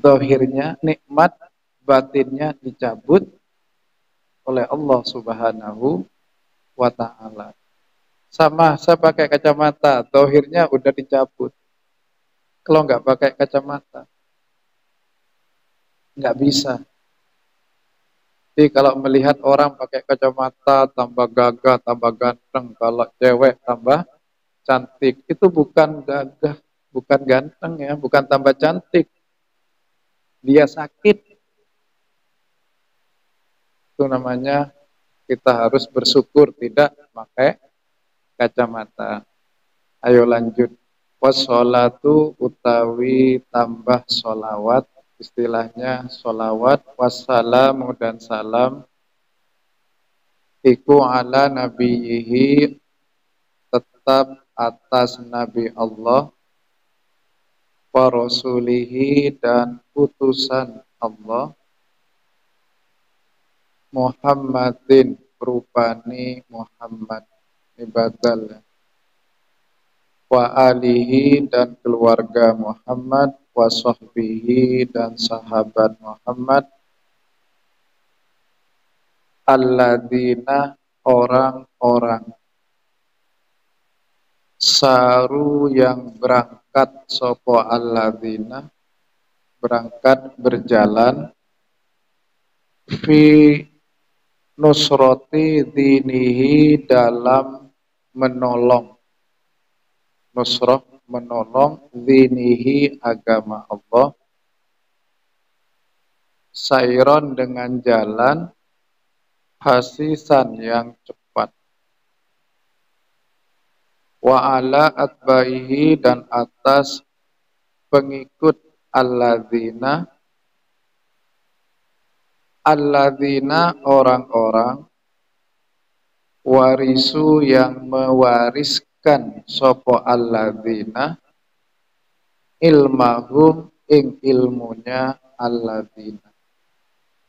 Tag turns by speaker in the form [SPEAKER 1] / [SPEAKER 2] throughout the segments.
[SPEAKER 1] zahirnya nikmat, batinnya dicabut oleh Allah Subhanahu wa ta'ala. Sama, saya pakai kacamata, zahirnya udah dicabut. Kalau nggak pakai kacamata, nggak bisa. Jadi kalau melihat orang pakai kacamata, tambah gagah, tambah ganteng. Kalau cewek tambah cantik. Itu bukan gagah, bukan ganteng ya, bukan tambah cantik. Dia sakit. Itu namanya kita harus bersyukur tidak pakai kacamata. Ayo lanjut. Wassolatu utawi tambah solawat. Istilahnya solawat, wassalamu dan salam. Iku ala nabiyihi tetap atas Nabi Allah. Wa rasulihi dan utusan Allah. Muhammadin rupani Muhammad ibadal. Wa alihi dan keluarga Muhammad, wa sahbihi dan sahabat Muhammad, alladzina orang-orang, saru yang berangkat, sopo alladzina berangkat berjalan, fi nusroti dinihi dalam menolong, nusroh menolong, dinihi agama Allah, sairon dengan jalan, hasisan yang cepat, wa ala atbaihi dan atas pengikut alladzina, alladzina orang-orang, warisu yang mewariskan sopo alladzina, ilmahum ing ilmunya alladzina.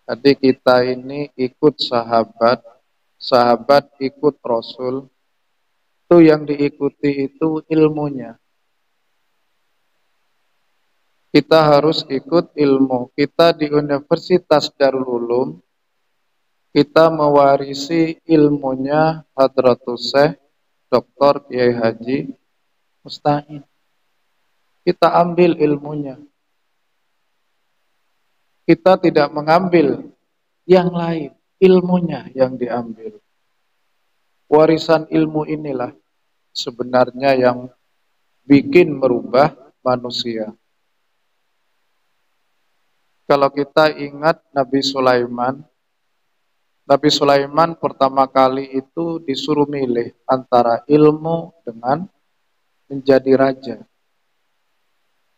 [SPEAKER 1] Jadi kita ini ikut sahabat, sahabat ikut Rasul, itu yang diikuti itu ilmunya. Kita harus ikut ilmu. Kita di Universitas Darul Ulum, kita mewarisi ilmunya Hadratus Syekh Dr. Kiai Haji Musta'in. Kita ambil ilmunya. Kita tidak mengambil yang lain, ilmunya yang diambil. Warisan ilmu inilah sebenarnya yang bikin merubah manusia. Kalau kita ingat Nabi Sulaiman pertama kali itu disuruh milih antara ilmu dengan menjadi raja.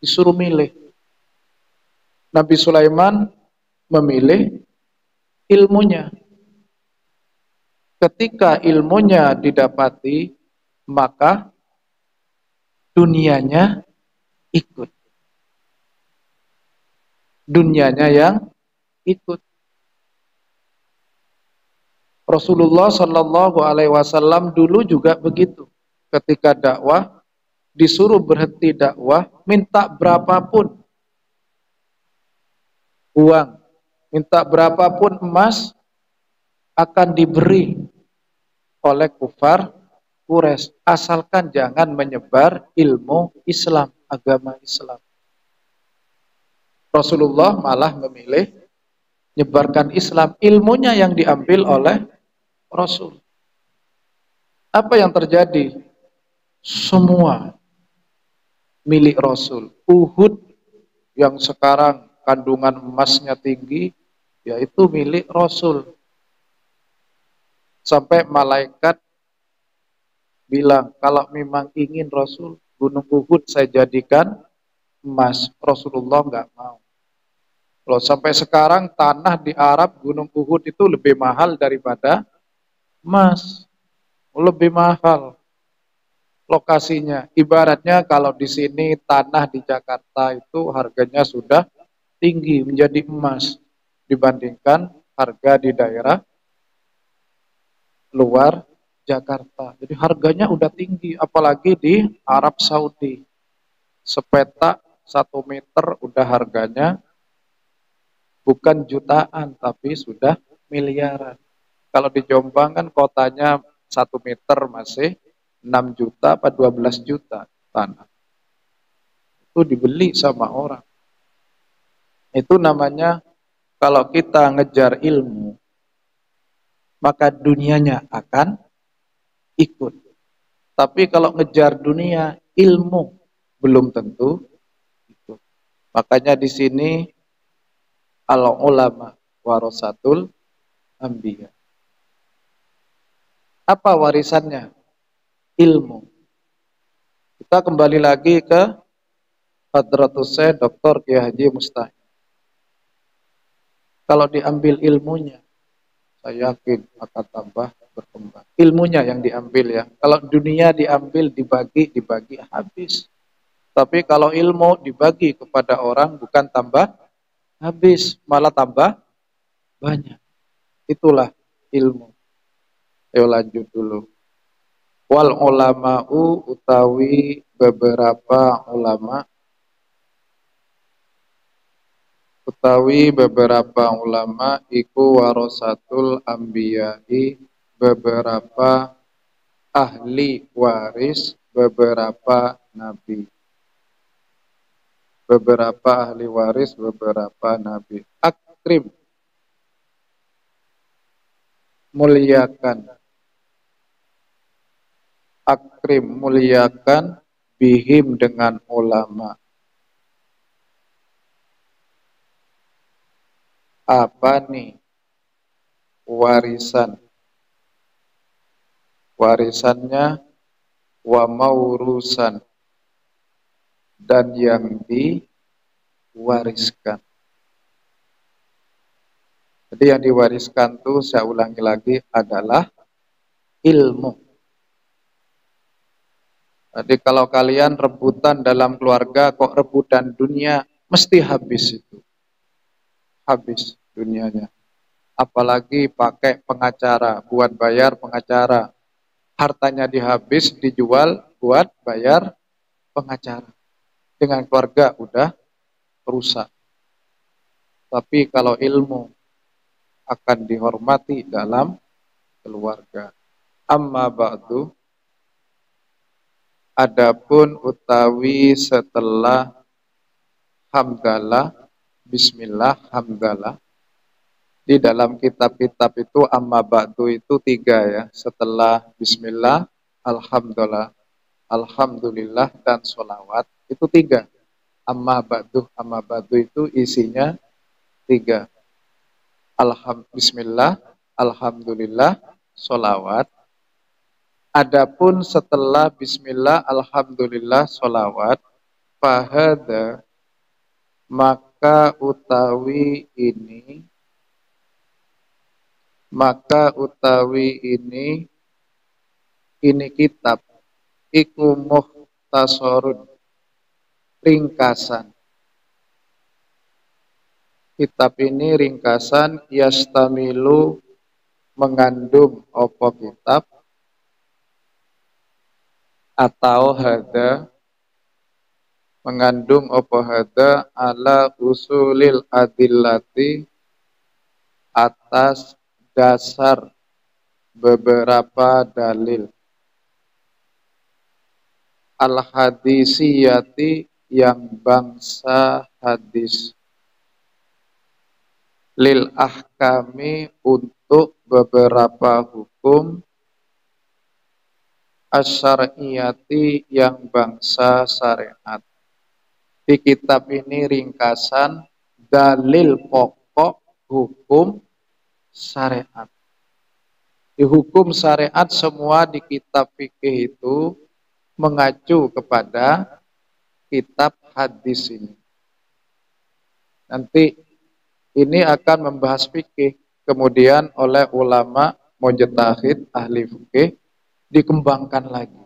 [SPEAKER 1] Disuruh milih. Nabi Sulaiman memilih ilmunya. Ketika ilmunya didapati, maka dunianya ikut. Dunianya yang ikut. Rasulullah Shallallahu Alaihi Wasallam dulu juga begitu. Ketika dakwah, disuruh berhenti dakwah, minta berapapun uang, minta berapapun emas, akan diberi oleh kufar Quraisy, asalkan jangan menyebar ilmu Islam, agama Islam. Rasulullah malah memilih menyebarkan Islam, ilmunya yang diambil oleh Rasul. Apa yang terjadi? Semua milik Rasul. Uhud yang sekarang kandungan emasnya tinggi, yaitu milik Rasul. Sampai malaikat bilang, kalau memang ingin Rasul, gunung Uhud saya jadikan emas. Rasulullah nggak mau. Loh, sampai sekarang tanah di Arab, gunung Uhud itu lebih mahal daripada emas. Lebih mahal lokasinya. Ibaratnya kalau di sini tanah di Jakarta itu harganya sudah tinggi menjadi emas dibandingkan harga di daerah luar Jakarta. Jadi harganya udah tinggi, apalagi di Arab Saudi. Sepetak 1 meter udah harganya Bukan jutaan, tapi sudah miliaran. Kalau di Jombang kan kotanya 1 meter masih 6 juta apa 12 juta tanah. Itu dibeli sama orang. Itu namanya kalau kita ngejar ilmu, maka dunianya akan ikut. Tapi kalau ngejar dunia, ilmu belum tentu ikut. Makanya di sini al ulama warasatul anbiya. Apa warisannya? Ilmu. Kita kembali lagi ke Hadratus Syekh Dr. Kiai Haji Mustahil. Kalau diambil ilmunya, saya yakin akan tambah berkembang. Ilmunya yang diambil ya. Kalau dunia diambil, dibagi habis. Tapi kalau ilmu dibagi kepada orang bukan tambah habis, malah tambah banyak. Itulah ilmu. Ayo lanjut dulu. Wal ulama'u utawi beberapa ulama iku warasatul anbiya'i beberapa ahli waris beberapa nabi. Beberapa ahli waris beberapa nabi. Akrim, muliakan. Akrim, muliakan bihim dengan ulama. Apa nih warisan? Warisannya wa maurusan, dan yang diwariskan. Jadi yang diwariskan tuh saya ulangi lagi adalah ilmu. Jadi kalau kalian rebutan dalam keluarga kok rebutan dunia, mesti habis itu. Habis dunianya. Apalagi pakai pengacara, buat bayar pengacara. Hartanya dihabis, dijual buat bayar pengacara. Dengan keluarga udah rusak. Tapi kalau ilmu akan dihormati dalam keluarga. Amma ba'du, adapun utawi setelah hamdalah, bismillah, hamdalah. Di dalam kitab-kitab itu amma ba'du itu 3 ya. Setelah bismillah, alhamdulillah, alhamdulillah, dan sholawat itu 3. Amma ba'du itu isinya 3. Bismillah, alhamdulillah, sholawat. Adapun setelah bismillah, alhamdulillah, sholawat, fahada, maka utawi ini kitab iku mukhtasarun, ringkasan. Kitab ini ringkasan, yastamilu, mengandung apa kitab, atau hada, mengandung apa hada, ala usulil adillati, atas dasar beberapa dalil, al-hadisiyati, yang bangsa hadis, lil ahkami, untuk beberapa hukum, asyariyati, yang bangsa syariat. Di kitab ini ringkasan dalil pokok hukum syariat. Di hukum syariat semua di kitab fikih itu mengacu kepada kitab hadis ini. Nanti ini akan membahas fikih, kemudian oleh ulama mujtahid ahli fikih dikembangkan lagi.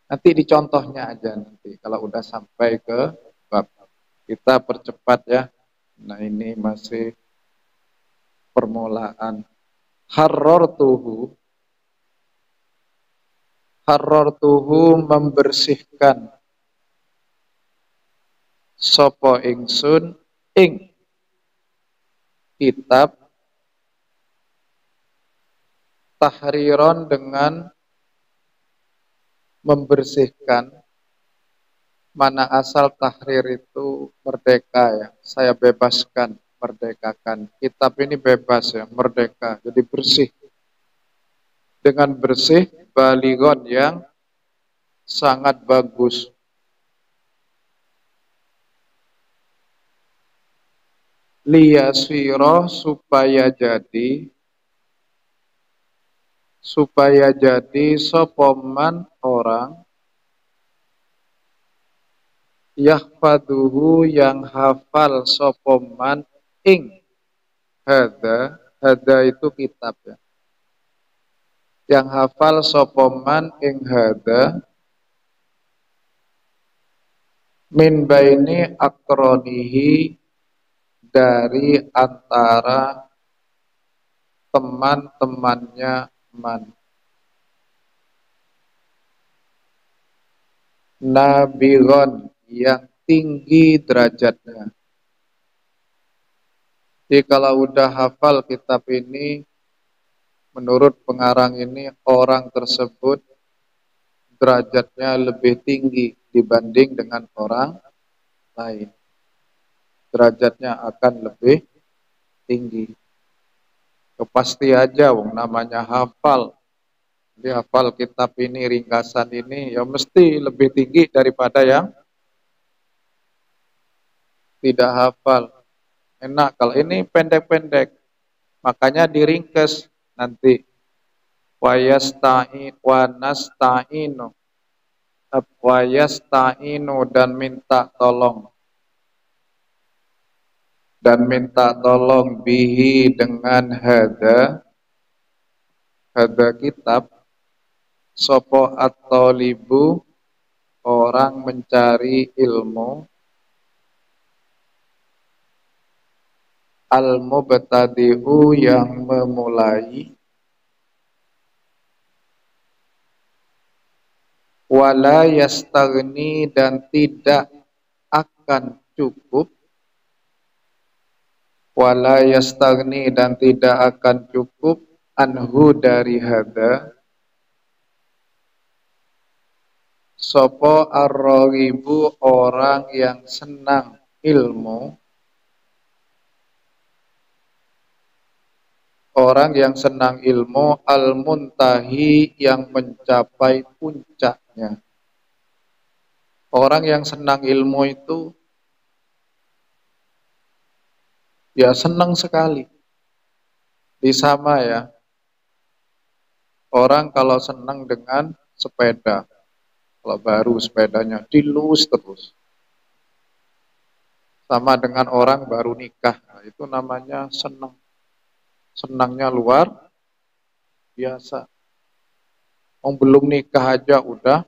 [SPEAKER 1] Nanti dicontohnya aja nanti kalau udah sampai ke bab. Kita percepat ya. Nah ini masih permulaan. Harrartuhu, membersihkan sapa ingsun ing kitab tahriron dengan membersihkan. Mana asal tahrir itu merdeka ya. Saya bebaskan, merdekakan. Kitab ini bebas ya, merdeka. Jadi bersih. Dengan bersih, balighon yang sangat bagus. Liyasiro supaya jadi sopoman orang yahfaduhu yang hafal sopoman ing hada itu kitab ya. Yang hafal sopoman ing hada min baini akronihi dari antara teman-temannya man. Nabigon yang tinggi derajatnya. Jadi kalau udah hafal kitab ini, menurut pengarang ini orang tersebut derajatnya lebih tinggi dibanding dengan orang lain. Derajatnya akan lebih tinggi. Pasti aja wong namanya hafal. Jadi hafal kitab ini, ringkasan ini ya mesti lebih tinggi daripada yang tidak hafal. Enak kalau ini pendek-pendek. Makanya diringkes nanti. Wayasta'inu dan minta tolong. Dan minta tolong bihi dengan hada kitab sopo at-talibu orang mencari ilmu al-mubtadi'u yang memulai wala yastaghni dan tidak akan cukup dan tidak akan cukup anhu dari hada sopo ar-raghibu orang yang senang ilmu al-muntahi yang mencapai puncaknya. Orang yang senang ilmu itu ya senang sekali. Sama ya. Orang kalau senang dengan sepeda, kalau baru sepedanya dilus terus. Sama dengan orang baru nikah, nah, itu namanya senang. Senangnya luar biasa. Belum nikah aja udah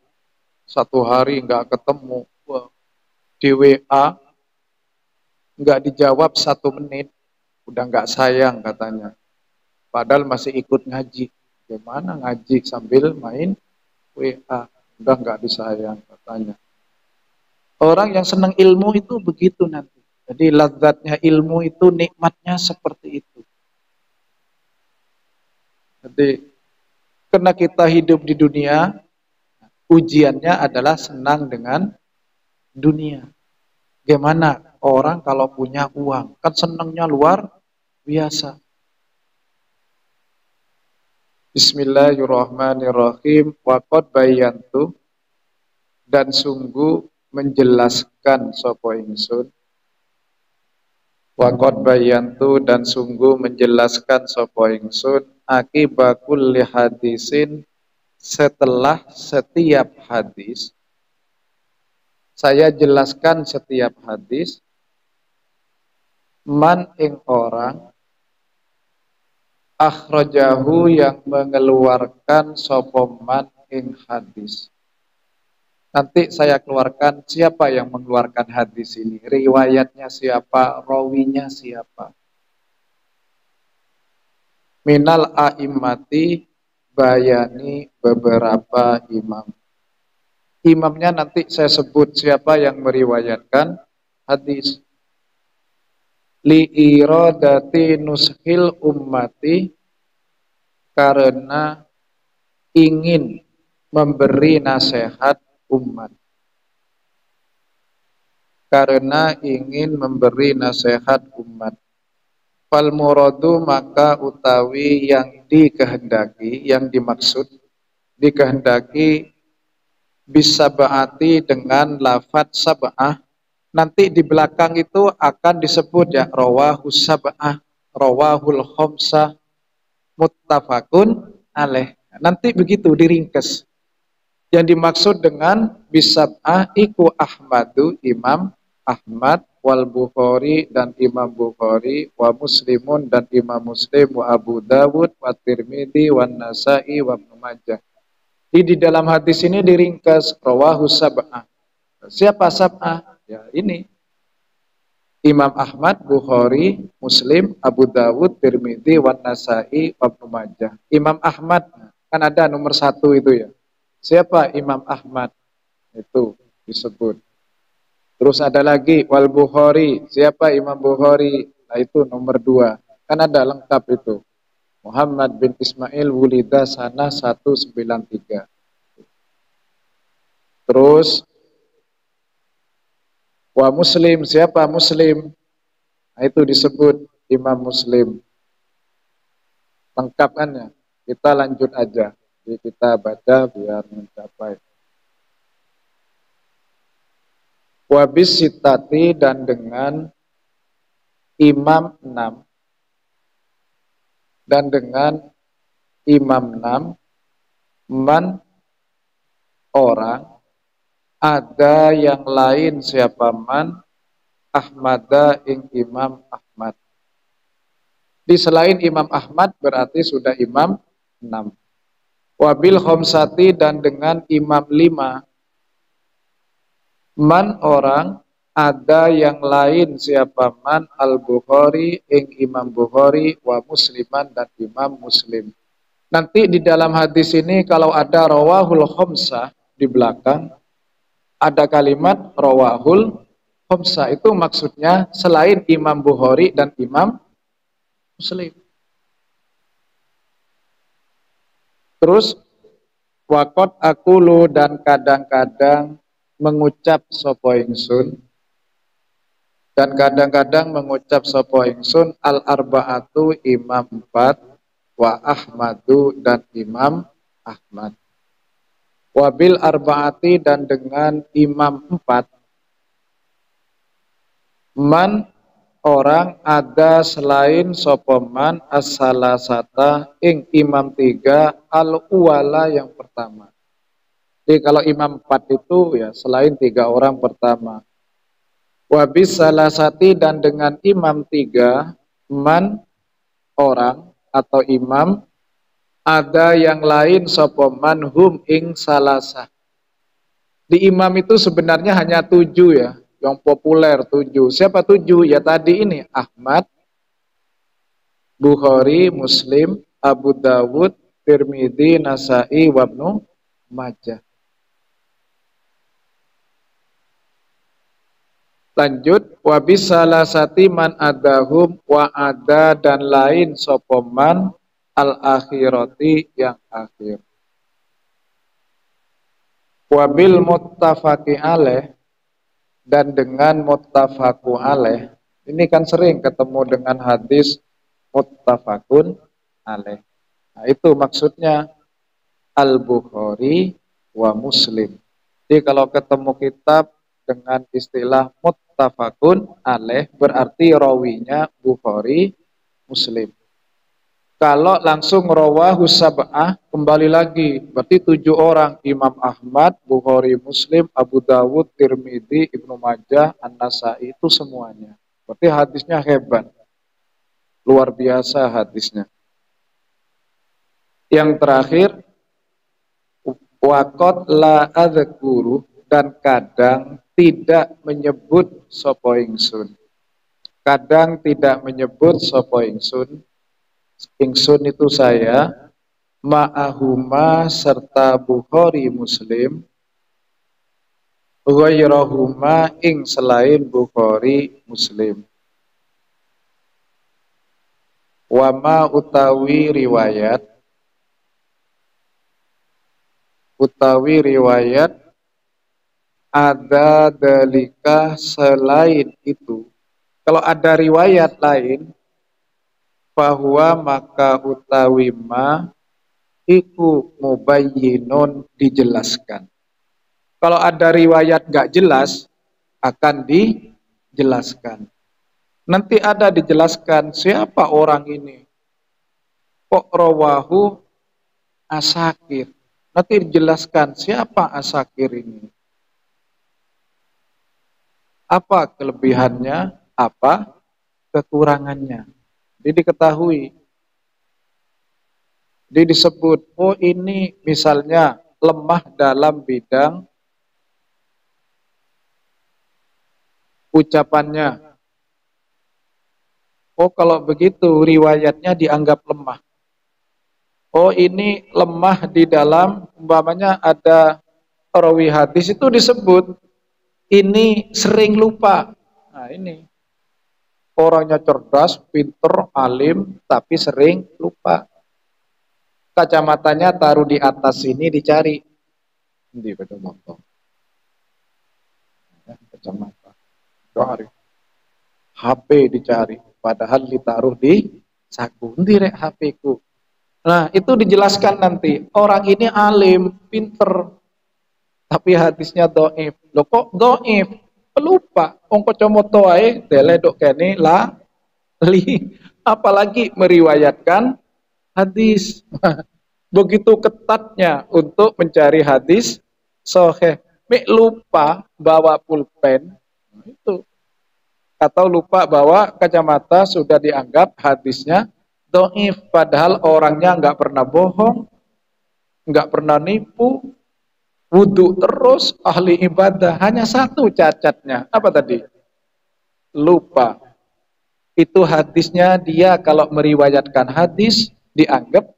[SPEAKER 1] 1 hari nggak ketemu. Di WA nggak dijawab 1 menit, udah nggak sayang katanya. Padahal masih ikut ngaji. Gimana ngaji sambil main WA? Udah nggak disayang katanya. Orang yang senang ilmu itu begitu nanti. Jadi lazatnya ilmu itu nikmatnya seperti itu. Jadi karena kita hidup di dunia, ujiannya adalah senang dengan dunia. Gimana orang kalau punya uang? Kan senangnya luar biasa. Bismillahirrahmanirrahim. Waqad bayantu dan sungguh menjelaskan sapa ingsun. Waqad bayantu dan sungguh menjelaskan sapa ingsun akibakul hadisin setelah setiap hadis. Saya jelaskan setiap hadis. Man ing orang akhrajahu yang mengeluarkan sapa man ing hadis. Nanti saya keluarkan siapa yang mengeluarkan hadis ini. Riwayatnya siapa, rawinya siapa. Minal a'immati bayani beberapa imam. Imamnya nanti saya sebut siapa yang meriwayatkan hadis. li iradati nushil ummati, karena ingin memberi nasihat umat, karena ingin memberi nasihat umat. Fal muradu, maka utawi yang dikehendaki, yang dimaksud, dikehendaki bisa berarti dengan lafadz sab'ah. Nanti di belakang itu akan disebut ya rawahus sab'ah, rawahul khamsah, muttafaqun alaih. Nanti begitu diringkes. Yang dimaksud dengan bisab'ah iku Ahmadu, Imam Ahmad, wal Bukhari, dan Imam Bukhari, wa Muslimun, dan Imam Muslim, wa Abu Dawud, wa Tirmidzi, wa Nasa'i, wa Ibnu Majah. Di dalam hadis ini diringkas rawahu sab'ah. Siapa sab'ah? Ya ini Imam Ahmad, Bukhari, Muslim, Abu Dawud, Tirmidzi, wa Nasa'i, wa Ibnu Majah. Imam Ahmad kan ada nomor 1 itu ya. Siapa Imam Ahmad? Itu disebut. Terus ada lagi wal Bukhari. Siapa Imam Bukhari? Nah itu nomor 2. Kan ada lengkap itu. Muhammad bin Ismail wulida sana 193. Terus wa Muslim. Siapa Muslim? Nah itu disebut Imam Muslim. Lengkap kan ya? Kita lanjut aja. Jadi kita baca biar mencapai. Wabis sitati, dan dengan imam 6, dan dengan imam 6, man orang, ada yang lain siapa man, Ahmada ing Imam Ahmad. Di selain Imam Ahmad berarti sudah imam 6. Wabil khamsati, dan dengan imam 5, man orang, ada yang lain siapa man, Al-Bukhari ing Imam Bukhari, wa Musliman, dan Imam Muslim. Nanti di dalam hadis ini kalau ada rawahul khamsah di belakang, ada kalimat rawahul khamsah, itu maksudnya selain Imam Bukhari dan Imam Muslim. Terus wakot akulu, dan kadang-kadang mengucap sapa ingsun, dan kadang-kadang mengucap sapa ingsun al arba'atu imam 4, wa Ahmadu, dan Imam Ahmad. Wabil arba'ati, dan dengan imam 4, man orang, ada selain sapa man as-salasata ing imam 3, al-uwala yang pertama. Jadi kalau imam 4 itu ya selain 3 orang pertama. Wabis salasati, dan dengan imam 3, man orang atau imam, ada yang lain sapa man hum ing salasah. Di imam itu sebenarnya hanya 7 ya, yang populer 7. Siapa 7? Ya tadi ini Ahmad, Bukhari, Muslim, Abu Dawud, Tirmidzi, Nasa'i, wa Ibnu Majah. Lanjut, wa bisalasati man adahum, wa ada, dan lain sopoman al akhirati yang akhir. Wabil muttafaqi alaih, dan dengan muttafaqu alaih. Ini kan sering ketemu dengan hadis muttafaqun alaih. Nah, itu maksudnya Al-Bukhari wa Muslim. Jadi kalau ketemu kitab dengan istilah muttafaqun alaih berarti rawinya Bukhari, Muslim. Kalau langsung rawahu sab'ah kembali lagi berarti 7 orang, Imam Ahmad, Bukhari, Muslim, Abu Dawud, Tirmidzi, Ibnu Majah, An-Nasa'i, itu semuanya. Berarti hadisnya hebat. Luar biasa hadisnya. Yang terakhir, waqad la adzkuru, dan kadang tidak menyebut sapa ingsun. Kadang tidak menyebut sapa ingsun. Ingsun itu saya, ma'ahuma serta Bukhari Muslim, ghairahuma ing selain Bukhari Muslim. Wama utawi riwayat ada dalika selain itu. Kalau ada riwayat lain, bahwa maka utawi ma iku mubayyinun dijelaskan. Kalau ada riwayat gak jelas, akan dijelaskan. Nanti ada dijelaskan siapa orang ini. Kok rawahu Asakir. Nanti dijelaskan siapa Asakir ini. Apa kelebihannya, apa kekurangannya. Jadi diketahui. Jadi disebut, oh ini misalnya lemah dalam bidang ucapannya. Oh kalau begitu riwayatnya dianggap lemah. Oh ini lemah di dalam, umpamanya ada rawi hadis itu disebut, ini sering lupa. Nah ini, orangnya cerdas, pinter, alim, tapi sering lupa. Kacamatanya taruh di atas sini dicari. Di kacamata. Kacamata. Cari. HP dicari. Padahal ditaruh di saku. Direk HP ku. Nah itu dijelaskan nanti. Orang ini alim, pinter. Tapi hadisnya do'if. Loh kok do'if? Pelupa. Ongko comoto ae. Dele dok kene lah. Apalagi meriwayatkan hadis. Begitu ketatnya untuk mencari hadis sahih. Mik lupa bawa pulpen. Itu. Atau lupa bawa kacamata sudah dianggap hadisnya dhaif. Padahal orangnya nggak pernah bohong, nggak pernah nipu, wudhu terus, ahli ibadah. Hanya satu cacatnya. Apa tadi? Lupa. Itu hadisnya dia kalau meriwayatkan hadis dianggap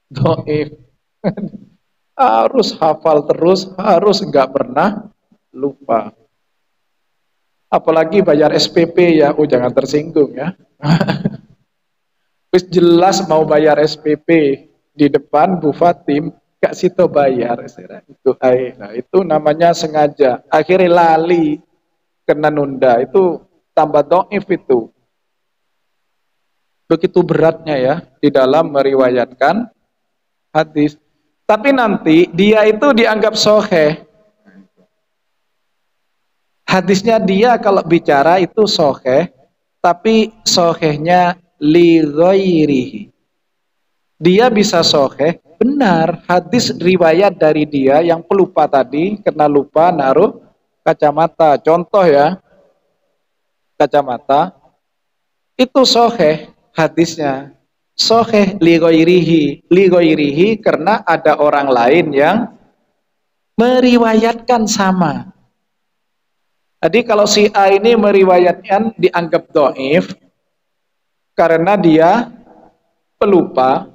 [SPEAKER 1] dhaif. Harus hafal terus, harus nggak pernah lupa. Apalagi bayar SPP ya, jangan tersinggung ya. Terus jelas mau bayar SPP di depan Bu Fatim, gak situ bayar. Nah, itu namanya sengaja. Akhirnya lali, kena nunda. Itu tambah dhaif itu. Begitu beratnya ya di dalam meriwayatkan hadis. Tapi nanti dia itu dianggap sahih. Hadisnya dia kalau bicara itu sahih, tapi sahihnya li ghairihi. Dia bisa sahih, benar, hadis riwayat dari dia yang pelupa tadi, kena lupa naruh kacamata. Contoh ya, kacamata, itu sahih hadisnya. Sahih li ghairihi karena ada orang lain yang meriwayatkan sama. Jadi kalau si A ini meriwayatkan dianggap dhaif karena dia pelupa,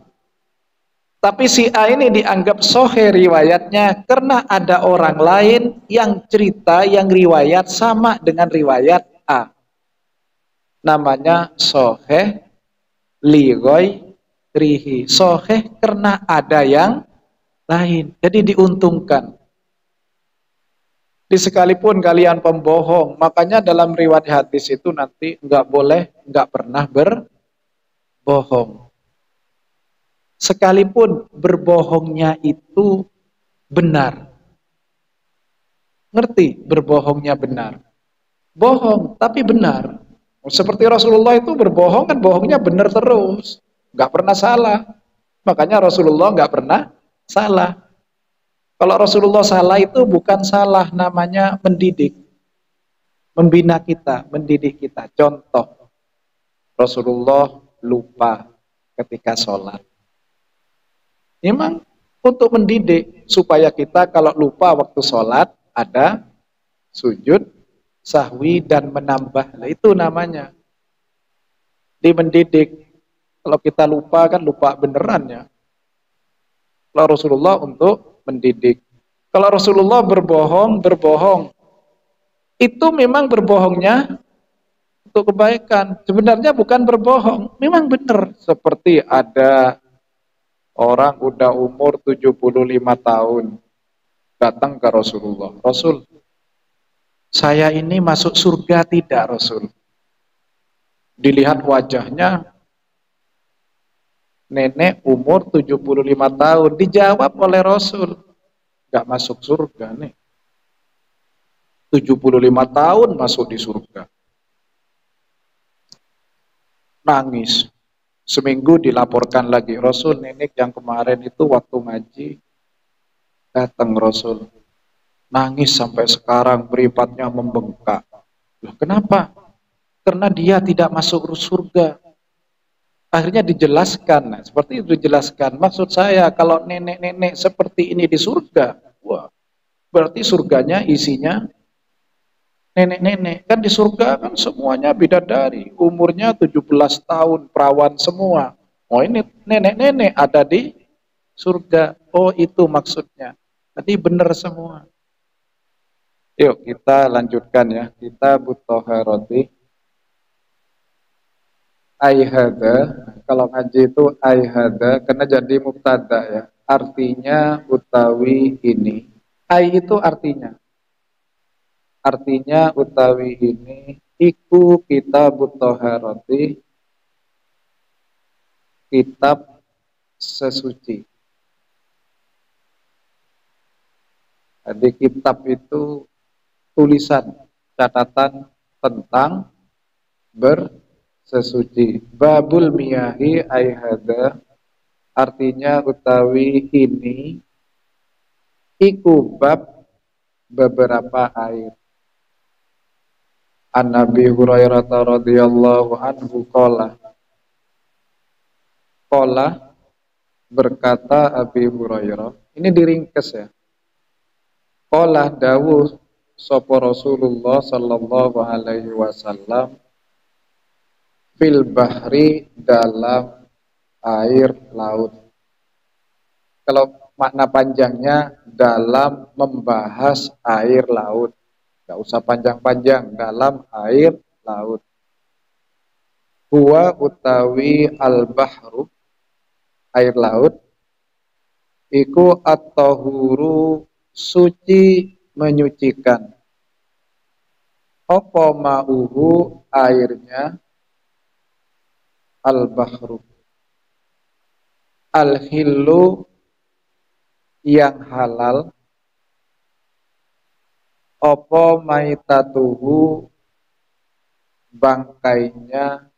[SPEAKER 1] tapi si A ini dianggap sahih riwayatnya karena ada orang lain yang cerita yang riwayat sama dengan riwayat A. Namanya sahih li ghairihi. Sahih karena ada yang lain. Jadi diuntungkan. Sekalipun kalian pembohong, makanya dalam riwayat hadis itu nanti nggak pernah berbohong. Sekalipun berbohongnya itu benar. Ngerti? Berbohongnya benar. Bohong, tapi benar. Seperti Rasulullah itu berbohong kan bohongnya benar terus. Nggak pernah salah. Makanya Rasulullah nggak pernah salah. Kalau Rasulullah salah itu bukan salah, namanya mendidik. Membina kita, mendidik kita. Contoh, Rasulullah lupa ketika sholat. Memang untuk mendidik, supaya kita kalau lupa waktu sholat, ada sujud, sahwi, dan menambah. Nah, itu namanya. Di mendidik. Kalau kita lupa, kan lupa beneran ya. Kalau Rasulullah untuk mendidik. Kalau Rasulullah berbohong. Itu memang berbohongnya untuk kebaikan. Sebenarnya bukan berbohong, memang benar. Seperti ada orang udah umur 75 tahun datang ke Rasulullah. Rasul, saya ini masuk surga tidak, Rasul? Dilihat wajahnya, nenek umur 75 tahun. Dijawab oleh Rasul, gak masuk surga nih. 75 tahun masuk di surga. Nangis. Seminggu dilaporkan lagi, Rasul, nenek yang kemarin itu waktu ngaji datang Rasul. Nangis sampai sekarang, mripatnya membengkak. Loh, kenapa? Karena dia tidak masuk surga. Akhirnya dijelaskan, nah, seperti itu dijelaskan. Maksud saya, kalau nenek-nenek seperti ini di surga, wah, berarti surganya isinya nenek-nenek. Kan di surga kan semuanya bidadari, umurnya 17 tahun, perawan semua. Oh, ini nenek-nenek ada di surga. Oh, itu maksudnya. Tadi benar semua. Yuk kita lanjutkan ya. Kita butuh roti. Aihada, kalau ngaji itu aihada, karena jadi mubtada ya. Artinya utawi ini. Ai itu artinya. Artinya utawi ini. Iku kitabut toharoti. Kitab sesuci. Jadi kitab itu tulisan, catatan tentang bersesuci. Babul miyahi aihada, artinya utawi ini iku bab beberapa air. An Nabi Hurairah radhiyallahu anhu qala berkata Abi Hurairah, ini diringkes ya. Qala dawuh sapa Rasulullah sallallahu alaihi wasallam fil bahri, dalam air laut. Kalau makna panjangnya dalam membahas air laut. Gak usah panjang-panjang, dalam air laut. Huwa utawi al-bahru, air laut. Iku at-tahuru, suci menyucikan. Apa ma'uhu, airnya. Al-bahru, al-hillu, yang halal. Apa maitatuhu, bangkainya.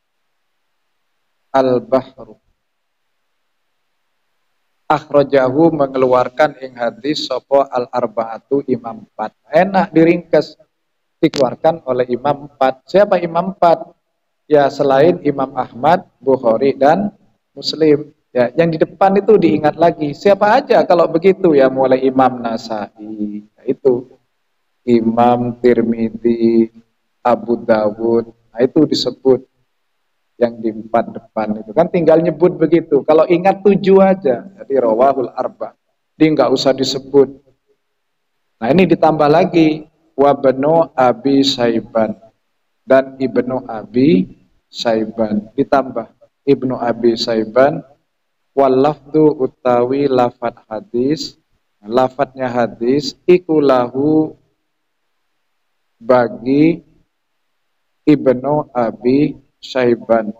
[SPEAKER 1] Al-bahru. Akhrajahu, mengeluarkan ing hadis sapa al-arba'atu, imam 4. Enak diringkes, dikeluarkan oleh imam 4. Siapa imam 4? Ya selain Imam Ahmad, Bukhari dan Muslim. Ya, yang di depan itu diingat lagi. Siapa aja kalau begitu ya, mulai Imam Nasai, nah, itu Imam Tirmidzi, Abu Dawud. Nah, itu disebut yang di 4 depan itu. Kan tinggal nyebut begitu. Kalau ingat 7 aja. Jadi rawahul arba. Dia nggak usah disebut. Nah, ini ditambah lagi wabnu Abi Saiban dan Ibnu Abi Saiban, ditambah Ibnu Abi Saiban. Walafdu utawi lafat hadis, lafadznya hadis ikulahu bagi Ibnu Abi Saiban.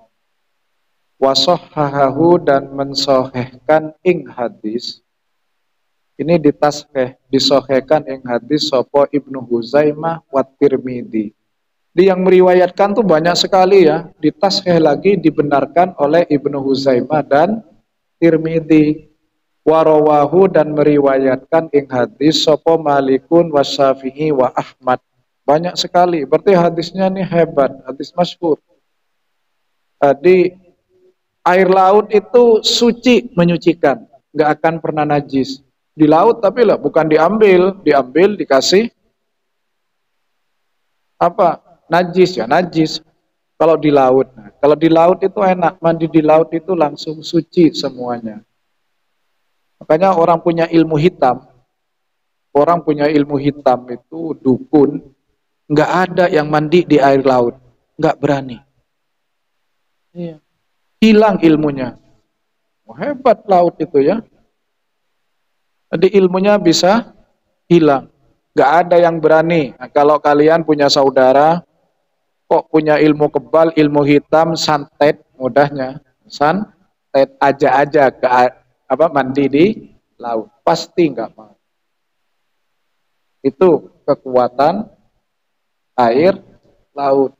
[SPEAKER 1] Wasohahahu, dan mensohehkan ing hadis. Ini disohehkan ing hadis sopo Ibnu Huzaimah wa Tirmidzi. Yang meriwayatkan tuh banyak sekali ya, ditasheh lagi, dibenarkan oleh Ibnu Huzaimah dan Tirmidzi. Warawahu, dan meriwayatkan ing hadis sapa Malikun wa Syafi'i wa Ahmad. Banyak sekali, berarti hadisnya nih hebat, hadis masyhur. Tadi air laut itu suci menyucikan, nggak akan pernah najis. Di laut tapi lah bukan diambil dikasih apa? Najis ya, najis. Kalau di laut, nah, kalau di laut itu enak, mandi di laut itu langsung suci semuanya. Makanya orang punya ilmu hitam itu dukun, nggak ada yang mandi di air laut, nggak berani. Iya. Hilang ilmunya. Wah, hebat laut itu ya. Jadi ilmunya bisa hilang. Nggak ada yang berani. Nah, kalau kalian punya saudara, kok punya ilmu kebal, ilmu hitam, santet, mudahnya. Santet aja ke mandi di laut. Pasti nggak mau. Itu kekuatan air laut.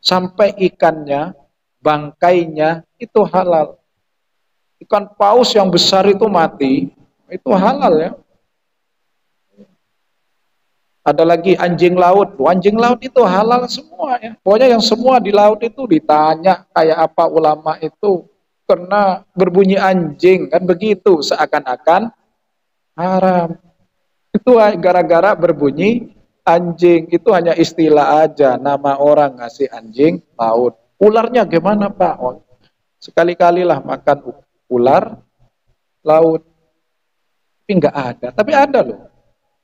[SPEAKER 1] Sampai ikannya, bangkainya itu halal. Ikan paus yang besar itu mati, itu halal ya. Ada lagi anjing laut. Anjing laut itu halal semua ya. Pokoknya yang semua di laut itu ditanya kayak apa ulama itu. Karena berbunyi anjing, kan begitu. Seakan-akan haram. Itu gara-gara berbunyi anjing. Itu hanya istilah aja. Nama orang ngasih anjing laut. Ularnya gimana Pak? Oh, sekali-kalilah makan ular laut. Tapi nggak ada. Tapi ada loh.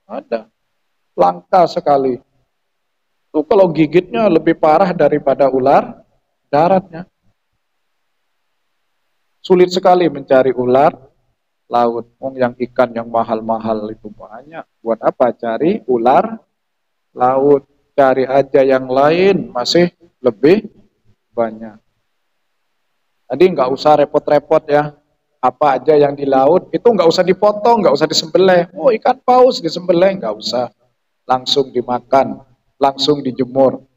[SPEAKER 1] Ada. Langka sekali. Itu kalau gigitnya lebih parah daripada ular daratnya. Sulit sekali mencari ular laut. Yang ikan yang mahal-mahal itu banyak. Buat apa cari ular laut? Cari aja yang lain masih lebih banyak. Jadi nggak usah repot-repot ya. Apa aja yang di laut itu nggak usah dipotong, nggak usah disembelih. Oh, ikan paus disembelih nggak usah. Langsung dimakan, langsung dijemur.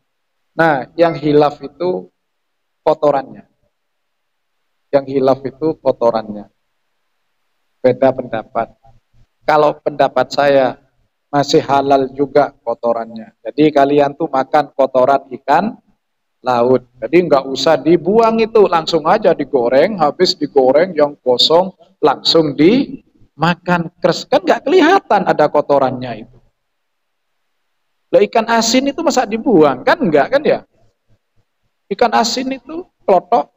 [SPEAKER 1] Nah, yang hilaf itu kotorannya. Yang hilaf itu kotorannya. Beda pendapat. Kalau pendapat saya masih halal juga kotorannya. Jadi kalian tuh makan kotoran ikan laut. Jadi nggak usah dibuang itu, langsung aja digoreng. Habis digoreng yang kosong langsung dimakan. Kres kan nggak kelihatan ada kotorannya itu. Lah ikan asin itu masa dibuang? Kan enggak kan ya? Ikan asin itu klotok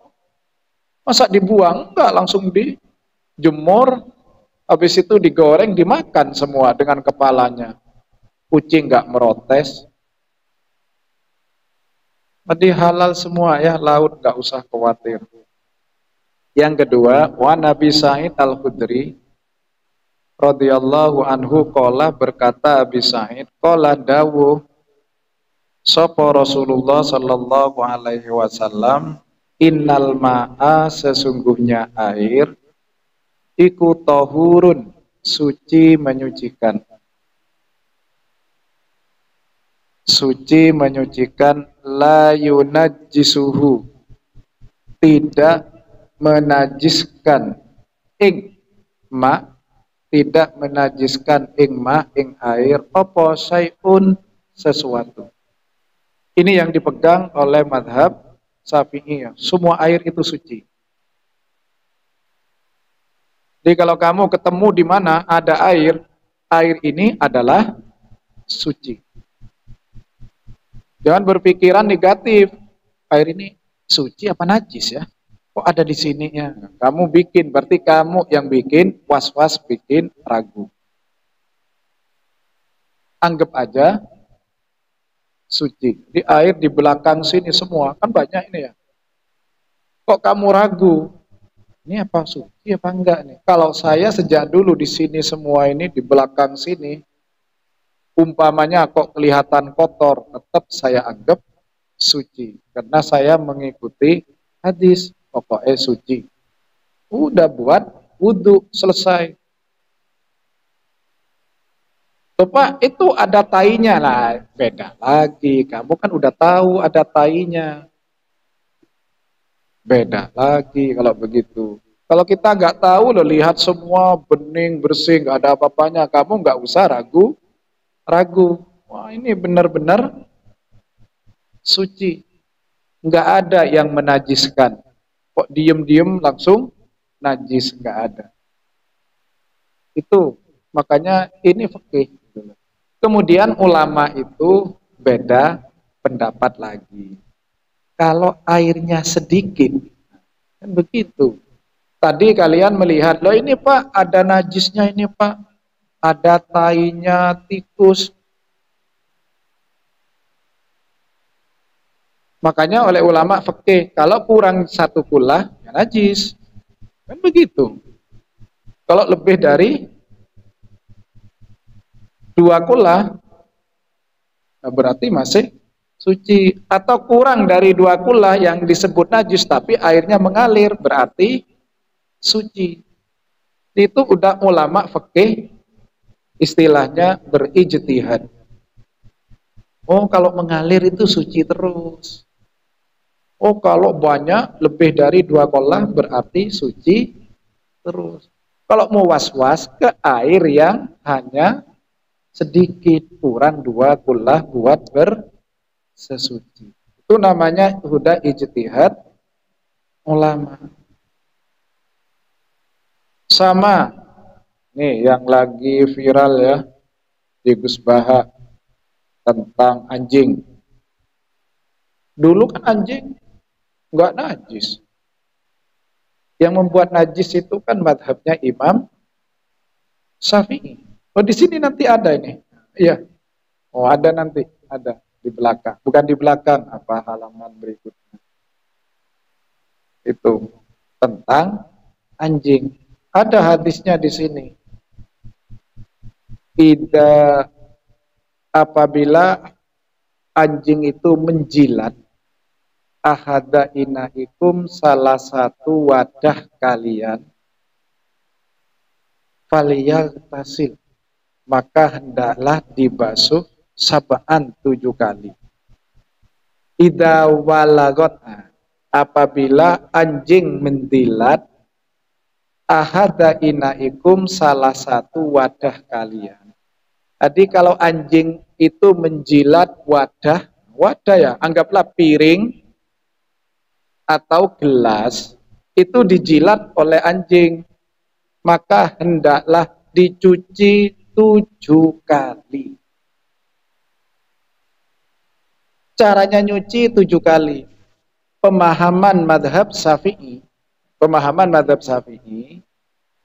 [SPEAKER 1] masa dibuang? Enggak, langsung dijemur, habis itu digoreng, dimakan semua dengan kepalanya. Kucing enggak merotes. Jadi halal semua ya, laut enggak usah khawatir. Yang kedua, wa Nabi Sa'id Al-Khudri radhiyallahu anhu qala berkata Abi Sa'id qala dawuh sapa Rasulullah sallallahu alaihi wasallam innal ma'a sesungguhnya air iku tahurun suci menyucikan. Suci menyucikan la yunajjisuhu tidak menajiskan ing ma tidak menajiskan ing ma ing air apa syai'un sesuatu. Ini yang dipegang oleh madhab Syafi'i. Semua air itu suci. Jadi kalau kamu ketemu di mana ada air, air ini adalah suci. Jangan berpikiran negatif. Air ini suci apa najis ya? Kok ada di sini ya? Kamu bikin, berarti kamu yang bikin, was-was bikin ragu. Anggap aja suci. Di air di belakang sini semua, kan banyak ini ya. Kok kamu ragu? Ini apa suci apa enggak nih? Kalau saya sejak dulu di sini semua ini, di belakang sini, umpamanya kok kelihatan kotor, tetap saya anggap suci. Karena saya mengikuti hadis, pokoknya suci. Udah buat wudhu, selesai. Pak, itu ada tainya lah, beda lagi. Kamu kan udah tahu ada tainya. Beda lagi kalau begitu. Kalau kita nggak tahu loh, lihat semua bening, bersih, nggak ada apa-apanya, kamu nggak usah ragu. Wah, ini benar-benar suci. Nggak ada yang menajiskan. Kok diem-diem langsung najis, nggak ada. Itu makanya ini fikih. Kemudian ulama itu beda pendapat lagi. Kalau airnya sedikit, kan begitu. Tadi kalian melihat, loh ini Pak, ada najisnya ini Pak. Ada tainya tikus. Makanya oleh ulama fikih, kalau kurang satu kullah, ya najis. Kan begitu. Kalau lebih dari dua kullah, nah berarti masih suci. Atau kurang dari dua kullah yang disebut najis, tapi airnya mengalir, berarti suci. Itu udah ulama fikih istilahnya berijtihad. Oh, kalau mengalir itu suci terus. Oh, kalau banyak lebih dari dua kolah berarti suci terus. Kalau mau was-was ke air yang hanya sedikit, kurang dua kolah buat bersesuci. Itu namanya huda ijtihad ulama. Sama nih yang lagi viral ya di Gus Baha tentang anjing. Dulu kan anjing nggak najis. Yang membuat najis itu kan madhabnya Imam Syafi'i. Oh di sini nanti ada ini. Iya. Oh ada nanti, ada di belakang. Bukan di belakang, apa halaman berikutnya. Itu tentang anjing. Ada hadisnya di sini. Tidak apabila anjing itu menjilat ahada inaikum salah satu wadah kalian faliyal tasil, maka hendaklah dibasuh sabaan 7 kali. Ida walagot, apabila anjing mendilat ahada inaikum salah satu wadah kalian. Jadi kalau anjing itu menjilat wadah ya, anggaplah piring atau gelas, itu dijilat oleh anjing, maka hendaklah dicuci 7 kali. Caranya nyuci 7 kali. Pemahaman madhab Syafi'i. Pemahaman madhab Syafi'i.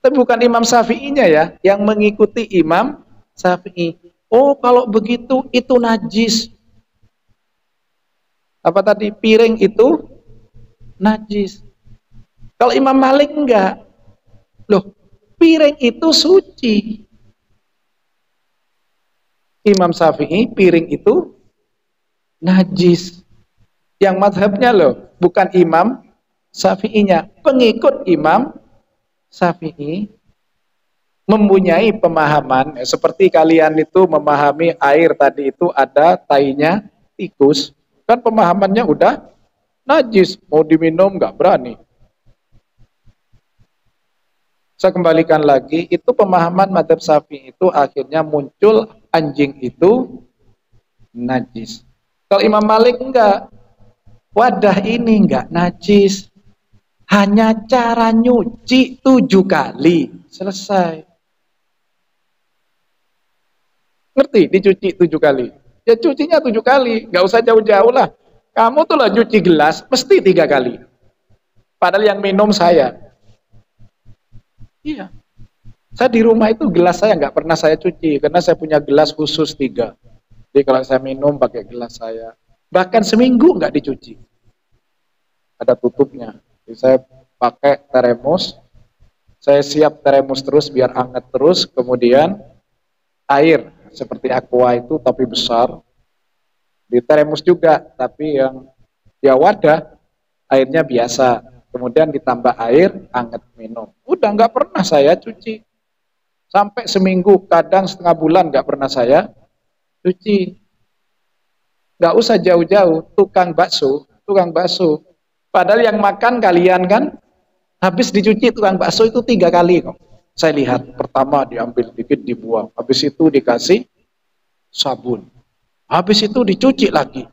[SPEAKER 1] Tapi bukan Imam Syafi'inya ya, yang mengikuti Imam Syafi'i. Oh kalau begitu itu najis. Apa tadi? Piring itu najis. Kalau Imam Malik enggak. Loh, piring itu suci. Imam Syafi'i piring itu najis. Yang madhabnya loh, bukan Imam Syafi'inya. Pengikut Imam Syafi'i mempunyai pemahaman seperti kalian itu memahami air tadi itu ada tainya tikus. Kan pemahamannya udah najis, mau diminum nggak berani. Saya kembalikan lagi, itu pemahaman madhab Syafi'i itu akhirnya muncul anjing itu najis. Kalau Imam Malik enggak, wadah ini enggak najis, hanya cara nyuci 7 kali, selesai. Ngerti? Dicuci 7 kali. Ya cucinya 7 kali, nggak usah jauh-jauh lah. Kamu tuh lah cuci gelas, mesti 3 kali. Padahal yang minum saya. Iya. Saya di rumah itu gelas saya nggak pernah saya cuci, karena saya punya gelas khusus 3. Jadi kalau saya minum pakai gelas saya. Bahkan seminggu nggak dicuci. Ada tutupnya. Jadi saya pakai termos. Saya siap termos terus biar hangat terus. Kemudian air seperti aqua itu tapi besar. Di termos juga, tapi yang ya wadah airnya biasa. Kemudian ditambah air hangat minum. Udah nggak pernah saya cuci. Sampai seminggu, kadang setengah bulan nggak pernah saya cuci. Nggak usah jauh-jauh, tukang bakso. Padahal yang makan kalian kan, habis dicuci tukang bakso itu 3 kali kok. Saya lihat, pertama diambil dikit dibuang, habis itu dikasih sabun, habis itu dicuci lagi,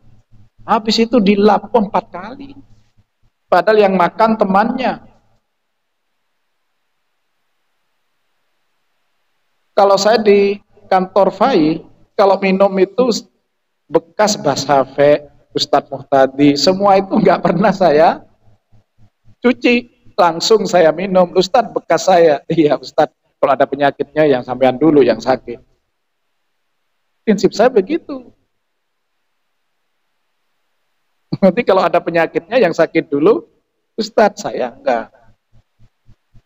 [SPEAKER 1] habis itu dilap 4 kali. Padahal yang makan temannya. Kalau saya di kantor FAI, kalau minum itu bekas Bashafe, Ustadz Muhtadi, semua itu nggak pernah saya cuci, langsung saya minum. Ustadz bekas saya, iya Ustadz, kalau ada penyakitnya yang sampean dulu yang sakit. Prinsip saya begitu. Nanti kalau ada penyakitnya yang sakit dulu, Ustadz saya enggak.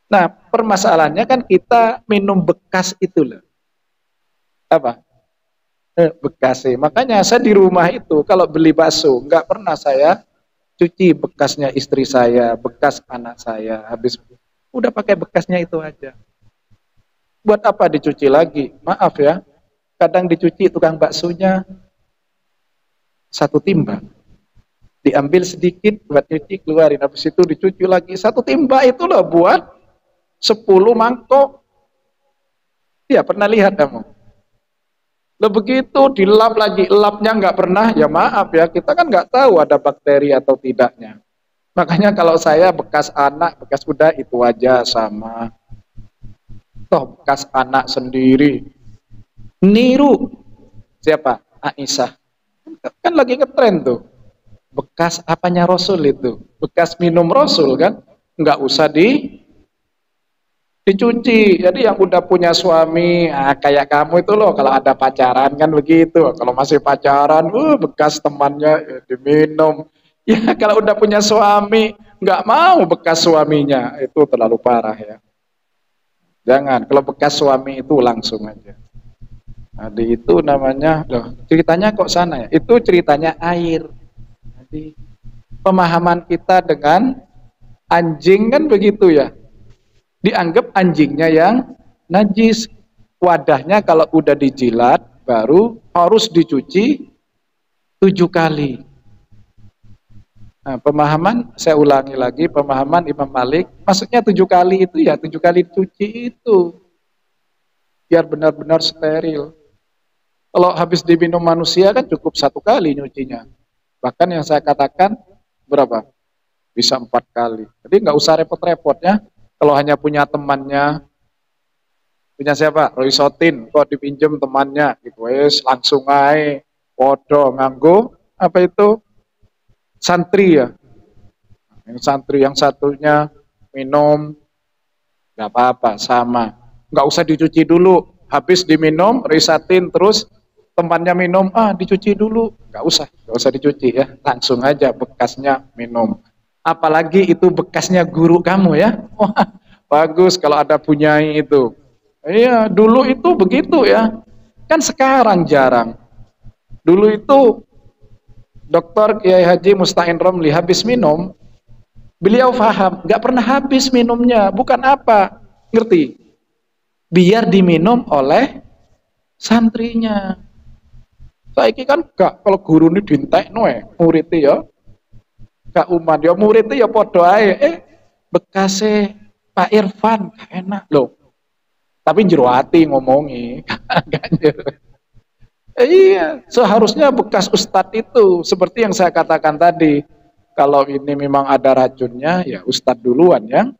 [SPEAKER 1] Nah, permasalahannya kan kita minum bekas itu loh. Apa? Bekas sih. Makanya saya di rumah itu kalau beli bakso, enggak pernah saya cuci bekasnya istri saya, bekas anak saya. Habis udah pakai bekasnya itu aja. Buat apa dicuci lagi? Maaf ya. Kadang dicuci tukang baksonya satu timba. Diambil sedikit buat cuci, keluarin. Habis itu dicuci lagi. Satu timba itu loh buat 10 mangkok. Ya pernah lihat kamu? Loh begitu dilap lagi, lapnya nggak pernah, ya maaf ya, kita kan nggak tahu ada bakteri atau tidaknya. Makanya kalau saya bekas anak, bekas kuda itu aja sama. Toh bekas anak sendiri. Niru siapa? Aisyah. Kan lagi ngetren tuh. Bekas apanya Rasul itu? Bekas minum Rasul kan? Nggak usah dicuci. Jadi yang udah punya suami, kayak kamu itu loh, kalau ada pacaran kan begitu. Kalau masih pacaran, bekas temannya ya, diminum. Ya kalau udah punya suami, nggak mau bekas suaminya, itu terlalu parah ya. Jangan, kalau bekas suami itu langsung aja. Nah, itu namanya, loh ceritanya kok sana ya? Itu ceritanya air. Jadi pemahaman kita dengan anjing kan begitu ya. Dianggap anjingnya yang najis. Wadahnya kalau udah dijilat baru harus dicuci 7 kali. Nah, pemahaman saya ulangi lagi, pemahaman Imam Malik maksudnya 7 kali itu ya 7 kali dicuci itu biar benar-benar steril. Kalau habis diminum manusia kan cukup 1 kali nyucinya. Bahkan yang saya katakan berapa? Bisa 4 kali. Jadi nggak usah repot-repot ya. Kalau hanya punya temannya, punya siapa? Roy Sotin, kok dipinjem temannya, gitu wes langsung aja, podo nganggo apa itu santri ya. Yang santri yang satunya minum, nggak apa-apa, sama. Nggak usah dicuci dulu. Habis diminum, risatin terus temannya minum, dicuci dulu. Nggak usah dicuci ya. Langsung aja bekasnya minum. Apalagi itu bekasnya guru kamu ya. Wah, bagus kalau ada punyai itu. Iya, dulu itu begitu ya. Kan sekarang jarang. Dulu itu Dr. Kiai Haji Musta'in Romli habis minum, beliau paham, nggak pernah habis minumnya. Bukan apa? Ngerti? Biar diminum oleh santrinya. Saiki kan gak, kalau guru ini dintekno muridnya ya. Gak umat ya muridnya ya padha ae. Bekase Pak Irfan gak enak loh. Tapi jero ati ngomongi. Iya, seharusnya bekas ustadz itu seperti yang saya katakan tadi. Kalau ini memang ada racunnya, ya ustadz duluan yang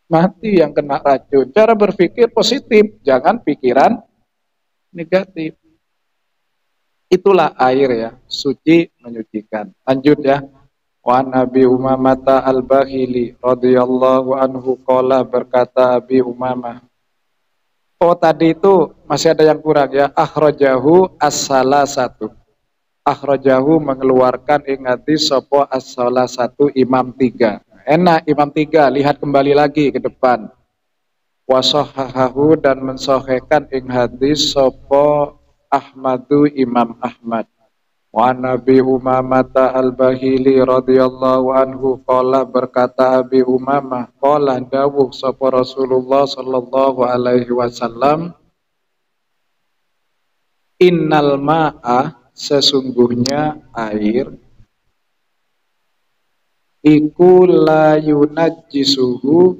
[SPEAKER 1] mati yang kena racun. Cara berpikir positif, jangan pikiran negatif. Itulah air ya, suci menyucikan. Lanjut ya. Wa Nabi Umamah al-Bahili radhiyallahu anhu qala, berkata Abi Umamah. Oh tadi itu masih ada yang kurang ya. Akhrajahu as-salasatu. Akhrajahu mengeluarkan ingati sopo as-salasatu imam 3. Enak imam 3, lihat kembali lagi ke depan. Wasohahahu dan mensohekan ing hadis sopo Ahmadu Imam Ahmad. Wa Nabi Umamah al-Bahili radhiyallahu anhu qala, berkata Abi Umamah, qala dawuh sapa Rasulullah sallallahu alaihi wasallam, innal ma'a, sesungguhnya air, iku la yunajjisuhu,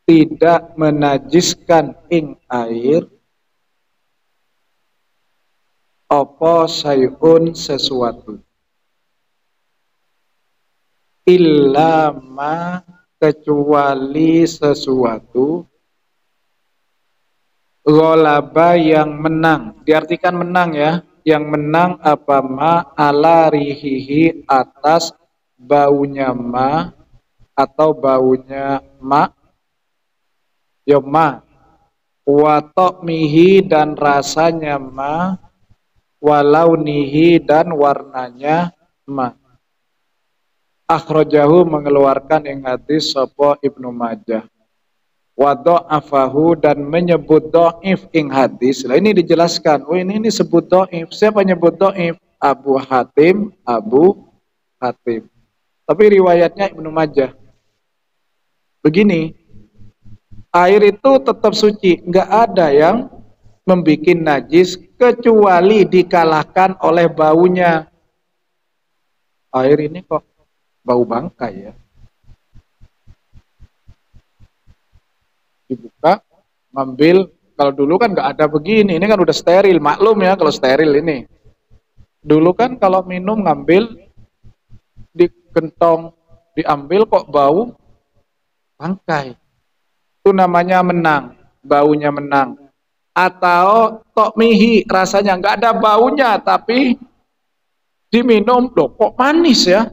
[SPEAKER 1] tidak menajiskan ing air, apa sayun sesuatu, illa ma, kecuali sesuatu, ghalaba yang menang, diartikan menang ya, yang menang apa ma ala rihihi, atas baunya ma atau baunya ma, ya ma, wa ta'mihi dan rasanya ma, walau nihi dan warnanya Ma. Akhrajahu mengeluarkan yang hadis sapa Ibnu Majah. Wa dha'afahu dan menyebut dhaif ing hadis. Lah ini dijelaskan. Oh ini sebut dhaif. Siapa nyebut dhaif? Abu Hatim, Abu Hatim. Tapi riwayatnya Ibnu Majah. Begini, air itu tetap suci, nggak ada yang membuat najis kecuali dikalahkan oleh baunya. Air ini kok bau bangkai ya. Dibuka, ngambil. Kalau dulu kan nggak ada begini, ini kan udah steril, maklum ya kalau steril ini. Dulu kan kalau minum ngambil, digentong, diambil kok bau bangkai. Itu namanya menang, baunya menang. Atau tok mihi, rasanya nggak ada baunya tapi diminum loh kok manis ya.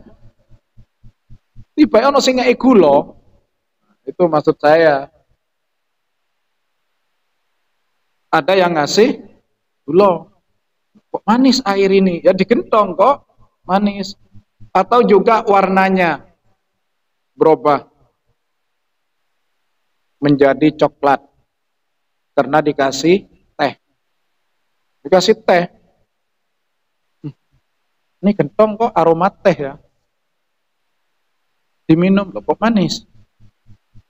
[SPEAKER 1] Tiba ono sing ngeki gula. Itu maksud saya. Ada yang ngasih gula. Kok manis air ini? Ya digentong kok manis. Atau juga warnanya berubah menjadi coklat karena dikasih teh. Dikasih teh. Ini gentong kok aroma teh ya. Diminum loh kok manis.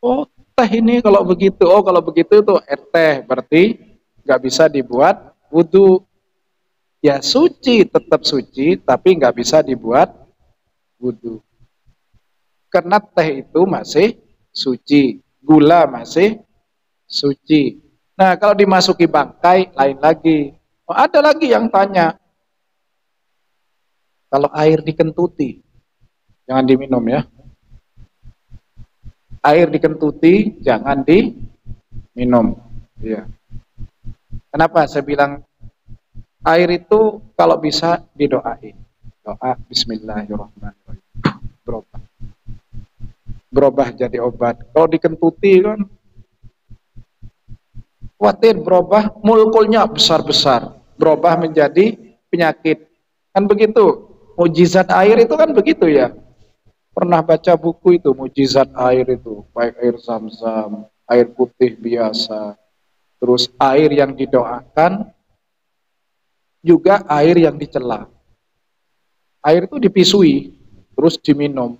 [SPEAKER 1] Oh, teh ini kalau begitu. Oh, kalau begitu tuh air teh berarti nggak bisa dibuat wudu. Ya suci, tetap suci, tapi nggak bisa dibuat wudu. Karena teh itu masih suci, gula masih suci. Nah, kalau dimasuki bangkai, lain lagi. Oh, ada lagi yang tanya, kalau air dikentuti, jangan diminum ya. Air dikentuti, jangan diminum. Ya. Kenapa saya bilang air itu kalau bisa didoain. Doa Bismillahirrahmanirrahim. Berubah. Berubah jadi obat. Kalau dikentuti kan khawatir berubah, mulkulnya besar-besar. Berubah menjadi penyakit. Kan begitu. Mujizat air itu kan begitu ya. Pernah baca buku itu, mujizat air itu. Baik air zam-zam, air putih biasa. Terus air yang didoakan, juga air yang dicela. Air itu dipisui, terus diminum.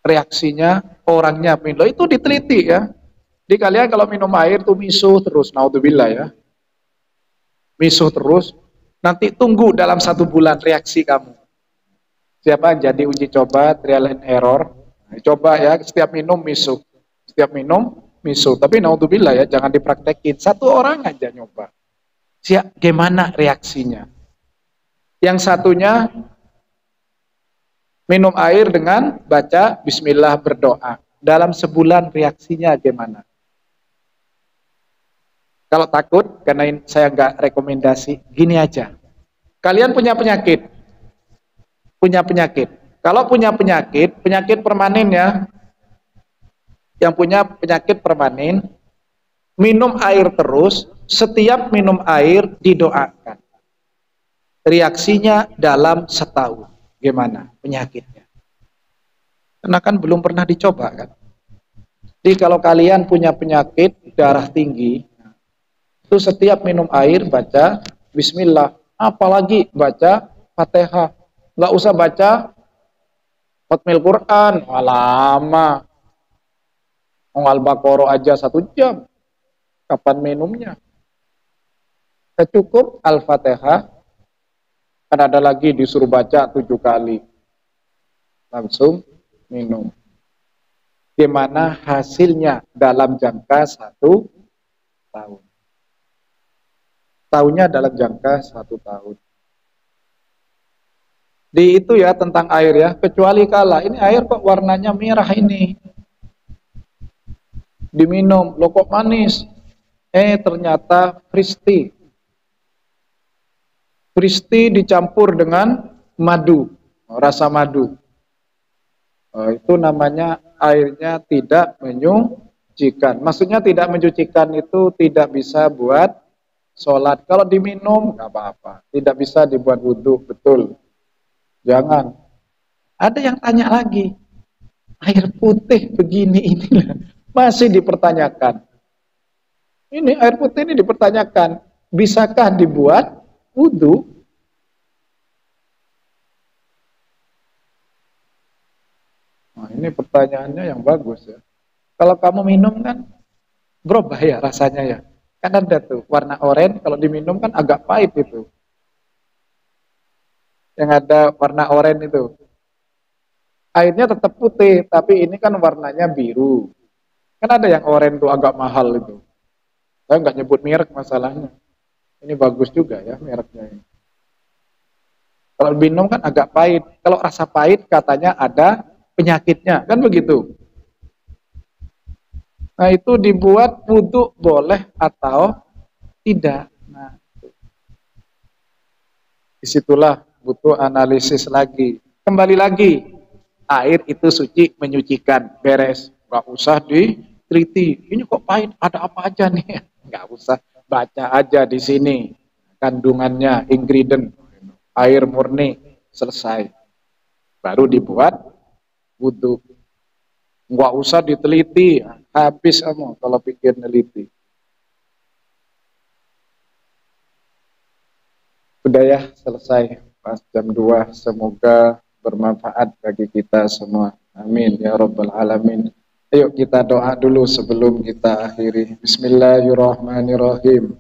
[SPEAKER 1] Reaksinya orangnya minum. Itu diteliti ya. Di kalian kalau minum air tuh misuh terus, naudzubillah ya. Misuh terus, nanti tunggu dalam 1 bulan reaksi kamu. Siapa jadi uji coba, trial and error. Nah, coba ya, setiap minum misuh. Setiap minum misuh. Tapi naudzubillah ya, jangan dipraktekin. 1 orang aja nyoba. Siap, gimana reaksinya? Yang satunya minum air dengan baca bismillah berdoa. Dalam sebulan reaksinya gimana? Kalau takut, karena saya nggak rekomendasi, gini aja. Kalian punya penyakit. Punya penyakit. Kalau punya penyakit, penyakit permanen ya. Yang punya penyakit permanen, minum air terus, setiap minum air didoakan. Reaksinya dalam setahun. Gimana penyakitnya? Karena kan belum pernah dicoba kan. Jadi kalau kalian punya penyakit darah tinggi, itu setiap minum air baca bismillah. Apalagi baca Fatihah. Nggak usah baca Khatmil Quran. Lama. Al-Baqarah aja 1 jam. Kapan minumnya? Cukup Al-Fatihah. Kan ada lagi disuruh baca 7 kali. Langsung minum. Gimana hasilnya dalam jangka 1 tahun? Tahunnya dalam jangka 1 tahun. Di itu ya tentang air ya. Kecuali kala ini air kok warnanya merah ini. Diminum, loh kok manis? Ternyata Fristi. Fristi dicampur dengan madu, rasa madu. Itu namanya airnya tidak menyucikan. Maksudnya tidak mencucikan itu tidak bisa buat sholat. Kalau diminum nggak apa-apa. Tidak bisa dibuat wudhu, betul. Jangan. Ada yang tanya lagi, air putih begini inilah masih dipertanyakan. Ini air putih ini dipertanyakan, bisakah dibuat wudhu? Nah, ini pertanyaannya yang bagus ya. Kalau kamu minum kan berubah ya rasanya ya. Kan ada tuh warna oranye, kalau diminum kan agak pahit itu. Yang ada warna oranye itu. Airnya tetap putih, tapi ini kan warnanya biru. Kan ada yang oranye tuh agak mahal itu. Saya nggak nyebut merek masalahnya. Ini bagus juga ya mereknya ini. Kalau minum kan agak pahit. Kalau rasa pahit katanya ada penyakitnya, kan begitu. Nah itu dibuat wudhu boleh atau tidak. Nah disitulah butuh analisis lagi. Kembali lagi, air itu suci menyucikan, beres. Gak usah diteliti. Ini kok pahit? Ada apa aja nih? Gak usah, baca aja di sini kandungannya, ingredient, air murni, selesai. Baru dibuat wudhu. Nggak usah diteliti, habis kamu kalau pikir neliti. Udah ya, selesai pas jam 2. Semoga bermanfaat bagi kita semua. Amin ya rabbal alamin. Ayo kita doa dulu sebelum kita akhiri. Bismillahirrahmanirrahim.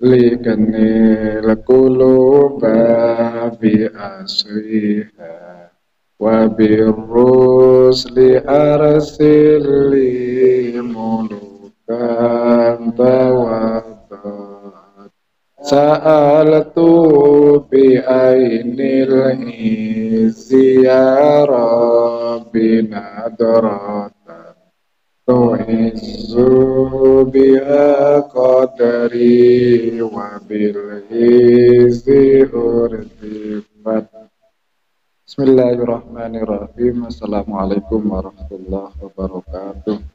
[SPEAKER 1] Likanil quluba bi asriha wa birrusli arsili mulukan tawadat sa'altu bi ainil izzi ya rabbi nadratan tu'izzu biha qadari wa bil izzi urtifat. Bismillahirrahmanirrahim. Assalamualaikum warahmatullahi wabarakatuh.